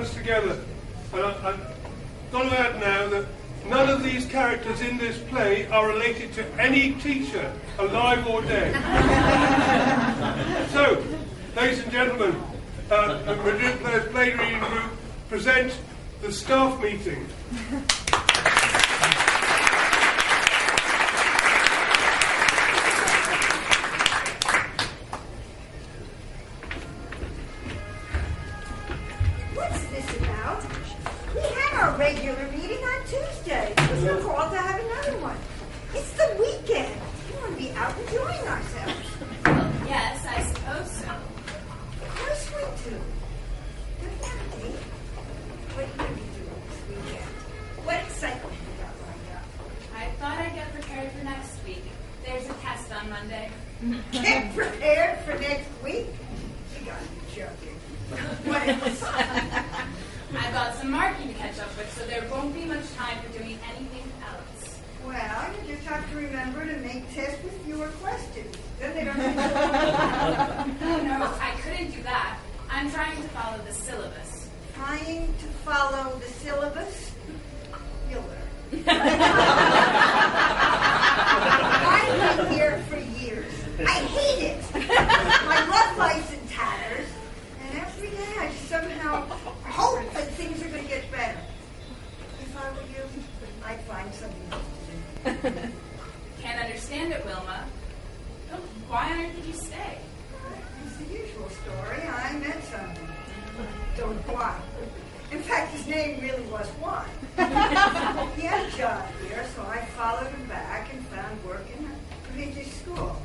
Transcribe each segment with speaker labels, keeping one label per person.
Speaker 1: us together. And I've got to add now that none of these characters in this play are related to any teacher, alive or dead. So, ladies and gentlemen, the Madrid Players Play Reading Group present the staff meeting.
Speaker 2: What's this about? We had our regular meeting on Tuesday. There's no call to have another one. It's the weekend. We want to be out enjoying ourselves.
Speaker 3: Well, yes, I suppose so.
Speaker 2: Of course we do. Don't you have a date? What are you going to be doing this weekend? What excitement you got lined up?
Speaker 3: I thought I'd get prepared for next week. There's a test on Monday.
Speaker 2: Get prepared for next week? You got to be joking. What else?
Speaker 3: I've got some marking to catch up with, so there won't be much time for doing anything else.
Speaker 2: Well, you just have to remember to make tests with fewer questions. Then they don't have
Speaker 3: No, I couldn't do that. I'm trying to follow the syllabus.
Speaker 2: Trying to follow the syllabus? You'll learn. I've been here for years. I hate it. My love life's in tatters. And every day I just somehow hope that things are going to get better. If I were you, I'd find something else to do.
Speaker 3: Can't understand it, Wilma. Oh, why on earth did you stay?
Speaker 2: It's the usual story. I met someone. Don't why. In fact, his name really was Juan. He had a job here, so I followed him back and found work in a British school.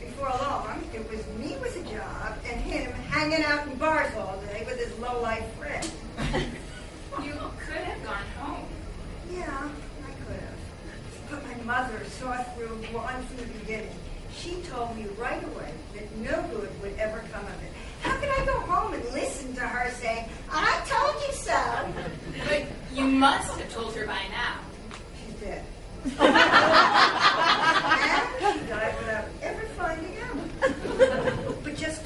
Speaker 2: Before long, it was me with a job and him hanging out in bars all day with his low-life friend.
Speaker 3: You could have gone home.
Speaker 2: Yeah, I could have. But my mother saw through Juan from the beginning. She told me right away that no good would ever come of it. How could I go home and listen to her saying, I told you so?
Speaker 3: But you must have told her by now.
Speaker 2: She's dead. And she died without ever finding out. But just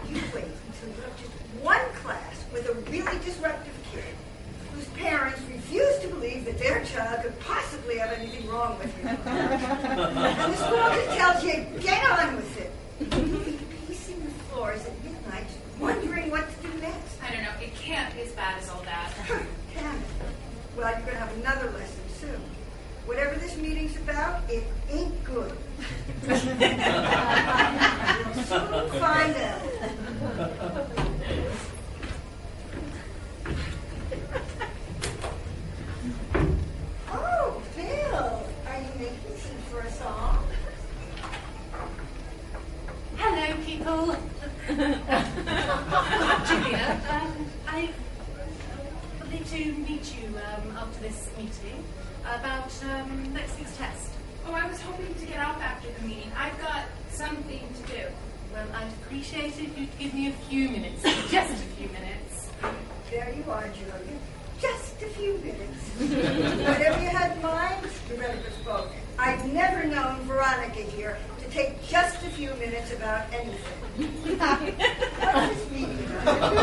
Speaker 2: you wait until you have just one class with a really disruptive kid whose parents refuse to believe that their child could possibly have anything wrong with him. And the school just tells you, get on with it. Pacing the floors at midnight, wondering what to do next.
Speaker 3: I don't know, it can't be as bad as all that.
Speaker 2: Damn it. Well, you're going to have another lesson soon. Whatever this meeting's about, it ain't good. You'll soon find out. Oh, Phil, are you making tea for us all?
Speaker 4: Hello, people. Julia, I wanted to meet you after this meeting about next week's test.
Speaker 3: Oh, I was hoping to get off after the meeting. I've got something to do.
Speaker 4: Well, I'd appreciate it if you'd give me a few minutes, just a few minutes.
Speaker 2: There you are, Julia. Just a few minutes. Whatever you had in mind, you better bespoke. I've never known Veronica here to take just a few minutes about anything. What's this meeting about?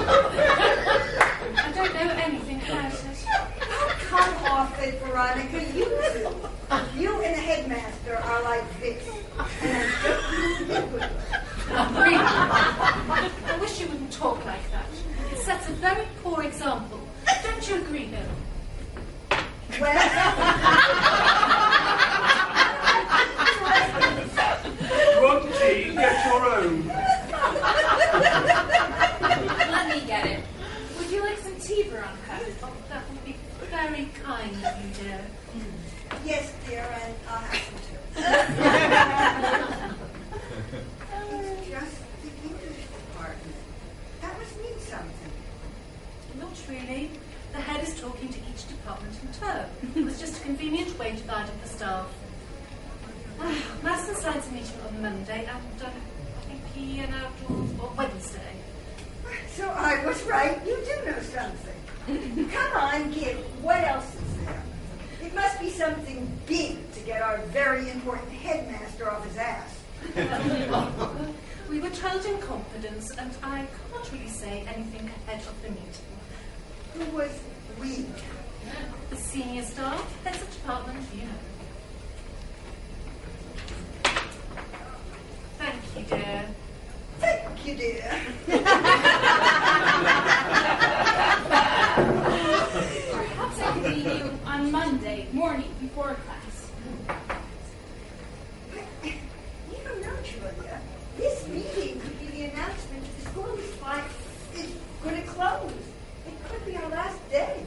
Speaker 4: I don't know anything about it.
Speaker 2: Oh, come off it, Veronica. You two. You and the headmaster are like this. And I'm just good with
Speaker 4: Really? I wish you wouldn't talk like that. It sets a very poor example. Don't you agree, Bill?
Speaker 2: Well,
Speaker 1: You want tea? Get your own.
Speaker 3: Let me get it. Would you like some tea, Veronica?
Speaker 4: Oh, that would be very kind of you, dear.
Speaker 2: yes, dear, and I'll have some too. It's just the English department. That must mean something.
Speaker 4: Not really. The head is talking to each department in turn. It was just a convenient way to divide up the staff. Master decides a meeting on Monday, and I think he announced on Wednesday.
Speaker 2: So I was right. You do know something. Come on, kid. What else is there? It must be something big to get our very important headmaster off his ass.
Speaker 4: We were told in confidence, and I can't really say anything ahead of the meeting.
Speaker 2: was Reed.
Speaker 4: The senior staff, heads of department, you know. Thank you, dear.
Speaker 2: Thank you, dear.
Speaker 3: Perhaps I could meet you on Monday morning before class.
Speaker 2: You don't know, Julia. This meeting could be the announcement that the school is going to close. It could be our last day.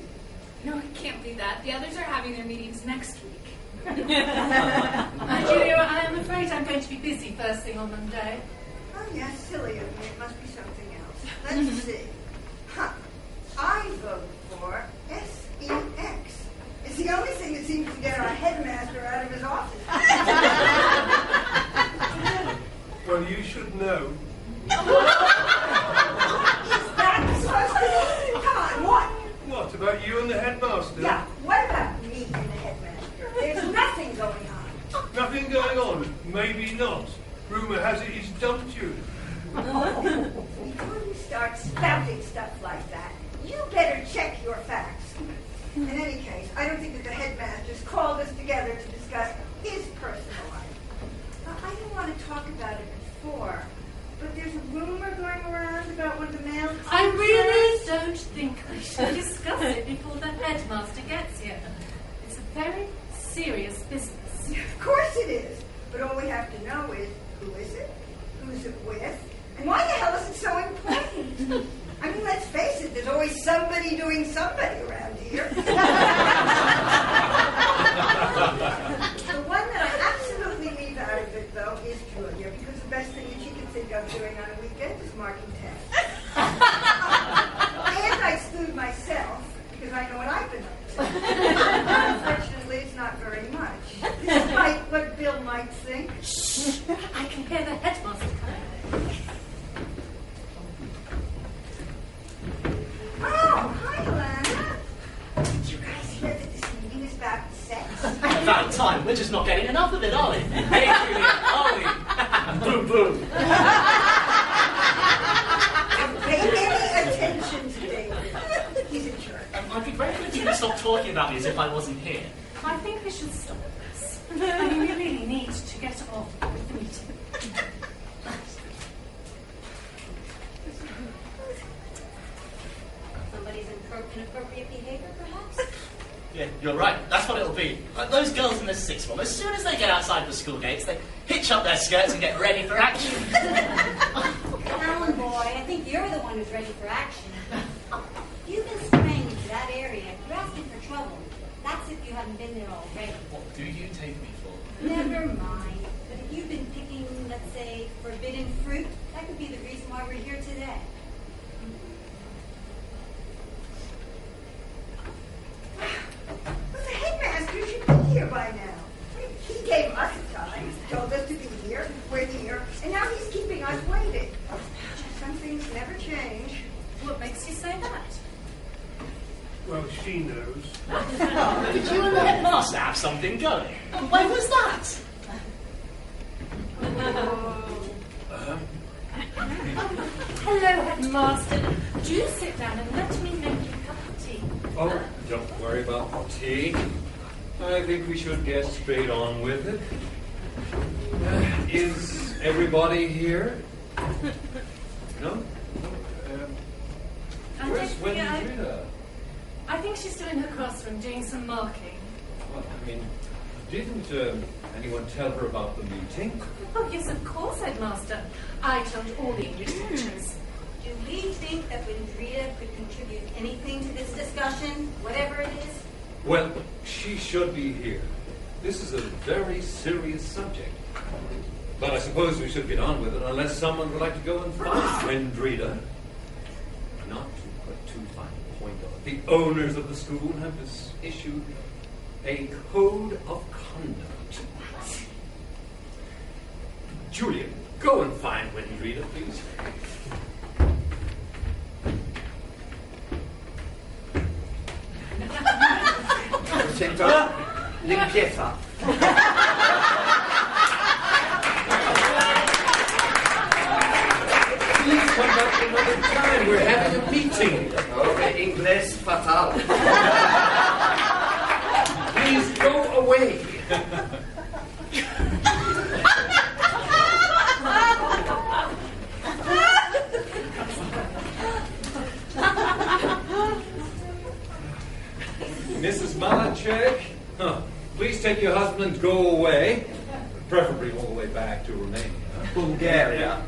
Speaker 3: No, it can't be that. The others are having their meetings next week.
Speaker 4: Julia, I am afraid I'm going to be busy first thing on Monday.
Speaker 2: Oh, yes, silly of me. It must be something else. Let's see. I vote for SEX. It's the only thing that seems to get our headmaster out of his office.
Speaker 1: Well, you should know.
Speaker 2: Is that supposed to be? Come on, what?
Speaker 1: What, about you and the headmaster?
Speaker 2: Yeah, what about me and the headmaster? There's nothing going on.
Speaker 1: Nothing going on? Maybe not. Rumour has it he's dumped you.
Speaker 2: Before you start spouting stuff like that, you better check your facts. In any case, I don't think that the headmaster's called us together to discuss his personal life. I didn't want to talk about it before, but there's a rumor going around about one of the male teachers.
Speaker 4: I really don't think we should discuss it before the headmaster gets here. It's a very serious business.
Speaker 2: Of course it is, but all we have to know is who is it, who's it with, and why the hell is it so important? I mean, let's face it, there's always somebody doing somebody around here. The one that I absolutely leave out of it, though, is Julia, because the best thing that she can think of doing on a weekend is marking tests. And I exclude myself, because I know what I've been up to. Unfortunately, it's not very much. Despite what Bill might think.
Speaker 4: Shh! I can hear the headmaster coming.
Speaker 2: Oh, hi, Lana. Did you guys hear that this meeting is about sex?
Speaker 5: About time. We're just not getting enough of it, are we? Hey, Julia, are we? Boom, boom.
Speaker 2: Pay any attention to David. He's a jerk.
Speaker 5: I'd be grateful if you would stop talking about me as if I wasn't here.
Speaker 4: I think we should stop this. I mean, we really need to get on with the meeting.
Speaker 6: Somebody's inappropriate behavior, perhaps?
Speaker 5: Yeah, you're right. That's what it'll be. Like those girls in the sixth form, as soon as they get outside the school gates, they hitch up their skirts and get ready for action.
Speaker 6: Alan, boy, I think you're the one who's ready for action. You've been straying into that area. You're asking for trouble. That's if you haven't been there already.
Speaker 5: What do you take me for?
Speaker 6: Never mind. But if you've been picking, let's say, forbidden fruit, that could be the reason why we're here today.
Speaker 2: Well, the headmaster should be here by now. He gave us a time, told us to be here, we're here, and now he's keeping us waiting. Some things never change.
Speaker 4: What makes you say that?
Speaker 1: Well, she knows.
Speaker 5: Did you and the headmaster have something going? When was that?
Speaker 4: Hello, headmaster. Do sit down and let me make you a cup of tea.
Speaker 7: Oh, don't worry about the tea. I think we should get straight on with it. Is everybody here? No? Where's Wendy?
Speaker 4: I think she's still in her classroom doing some marking.
Speaker 7: Well, I mean, didn't anyone tell her about the meeting?
Speaker 4: Oh, yes, of course, headmaster. I told all the English teachers.
Speaker 6: Do we think that Wendrita could contribute anything to this discussion, whatever it is?
Speaker 7: Well, she should be here. This is a very serious subject. But I suppose we should get on with it unless someone would like to go and find Wendrita. Not to put too fine a point on it. The owners of the school have issued a code of conduct. Julia, go and find Wendrita, please.
Speaker 8: Sento limpieza.
Speaker 7: Please come back in the time. We're having a meeting.
Speaker 8: Oh, English fatal.
Speaker 7: Please go away. Mrs. Malachek, please take your husband and go away, preferably all the way back to Romania.
Speaker 8: Bulgaria.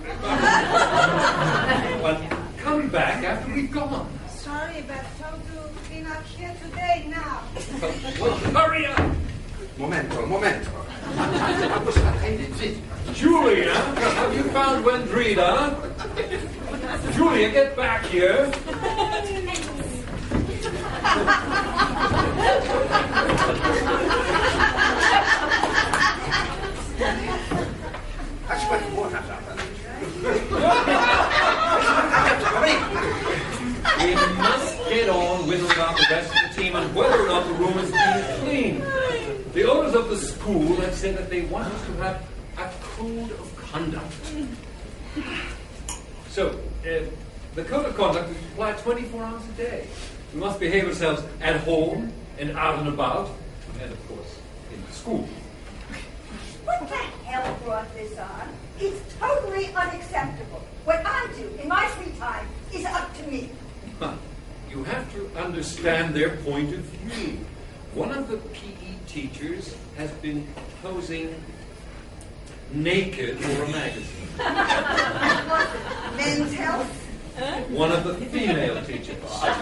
Speaker 7: But come back after we've gone.
Speaker 2: Sorry, but told to be not here today now.
Speaker 7: Well, hurry up!
Speaker 8: Momento.
Speaker 7: Julia, have you found Wendrida? Julia, get back here. We must get on with about the rest of the team and whether or not the room is being cleaned. The owners of the school have said that they want us to have a code of conduct. So, the code of conduct is applied 24 hours a day. We must behave ourselves at home and out and about, and of course, in the school.
Speaker 2: What the hell brought this on? It's totally unacceptable. What I do in my free time is up to me.
Speaker 7: You have to understand their point of view. One of the PE teachers has been posing naked for a magazine.
Speaker 2: Men's Health?
Speaker 7: One of the female teachers.
Speaker 5: What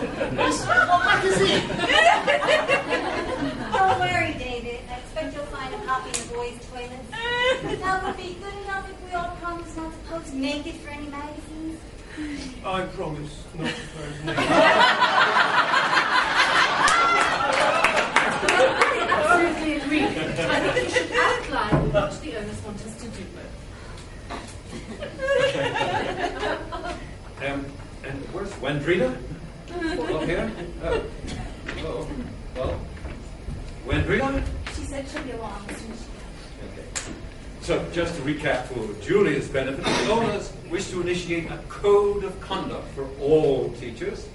Speaker 5: magazine?
Speaker 6: Don't worry, David. I expect you'll find a copy in the boys' toilets. That would be good enough if we all promise not to pose naked for any magazines.
Speaker 1: I promise not to pose naked.
Speaker 4: Absolutely agree. I think we should outline what the owners want us to do.
Speaker 7: And where's Wendrida? Oh, here? Oh, well, Wendrida?
Speaker 3: She said she'll be along as soon as she can.
Speaker 7: Okay. So, just to recap for Julia's benefit, the owners wish to initiate a code of conduct for all teachers.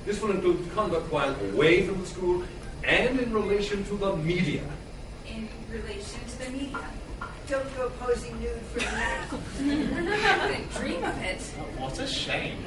Speaker 7: This will include conduct while away from the school and in relation to the media.
Speaker 3: In relation to the media.
Speaker 2: Don't go posing nude for the magazine.
Speaker 3: I couldn't dream of it.
Speaker 5: What a shame.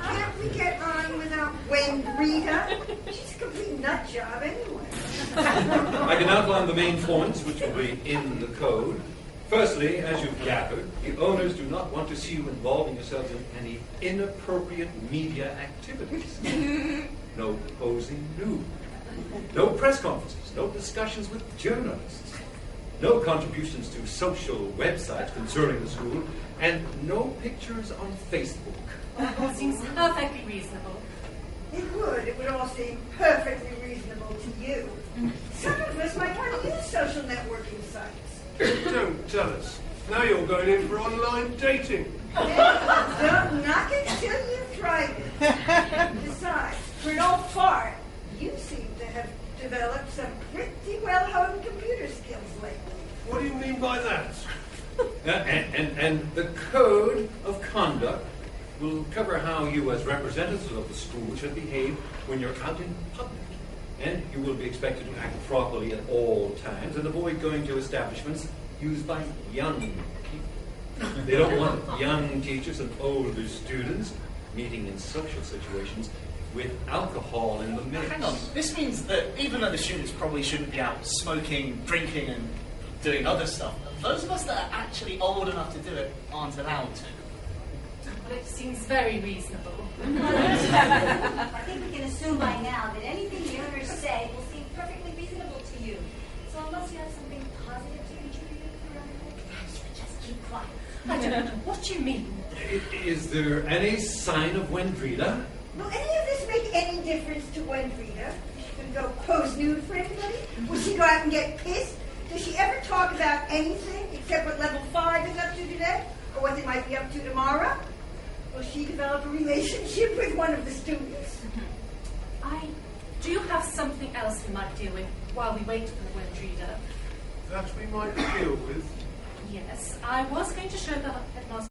Speaker 2: Can't we get on without Wendrida? She's a complete nut job anyway.
Speaker 7: I can outline the main points which will be in the code. Firstly, as you've gathered, the owners do not want to see you involving yourselves in any inappropriate media activities. No posing nude. No press conferences, no discussions with journalists, no contributions to social websites concerning the school, and no pictures on Facebook.
Speaker 4: That all seems perfectly reasonable.
Speaker 2: It would all seem perfectly reasonable to you. Some of us might want to use social networking sites.
Speaker 1: Don't tell us. Now you're going in for online dating.
Speaker 2: Don't knock it till you've tried it. Besides, for an old fart, you seem to have developed some pretty well-honed computer skills lately.
Speaker 1: What do you mean by that?
Speaker 7: And the code of conduct will cover how you as representatives of the school should behave when you're out in public. And you will be expected to act properly at all times and avoid going to establishments used by young people. They don't want young teachers and older students meeting in social situations with alcohol in the mix.
Speaker 5: Hang on, this means that even though the students probably shouldn't be out smoking, drinking and doing other stuff, those of us that are actually old enough to do it aren't allowed to.
Speaker 4: Well, it seems very reasonable.
Speaker 6: I think we can assume by now that anything the owners say will seem perfectly reasonable to you. So unless you have something positive to contribute, just keep quiet.
Speaker 4: I don't know what you mean.
Speaker 7: Is there any sign of Wendrida?
Speaker 2: Will any of this make any difference to Wendrida? Is she going to go pose nude for anybody? Will she go out and get pissed? Does she ever talk about anything except what level 5 is up to today? Or what they might be up to tomorrow? Will she develop a relationship with one of the students?
Speaker 4: Do you have something else we might deal with while we wait for the Wendrida?
Speaker 1: That we might deal with.
Speaker 4: Yes, I was going to show the headmaster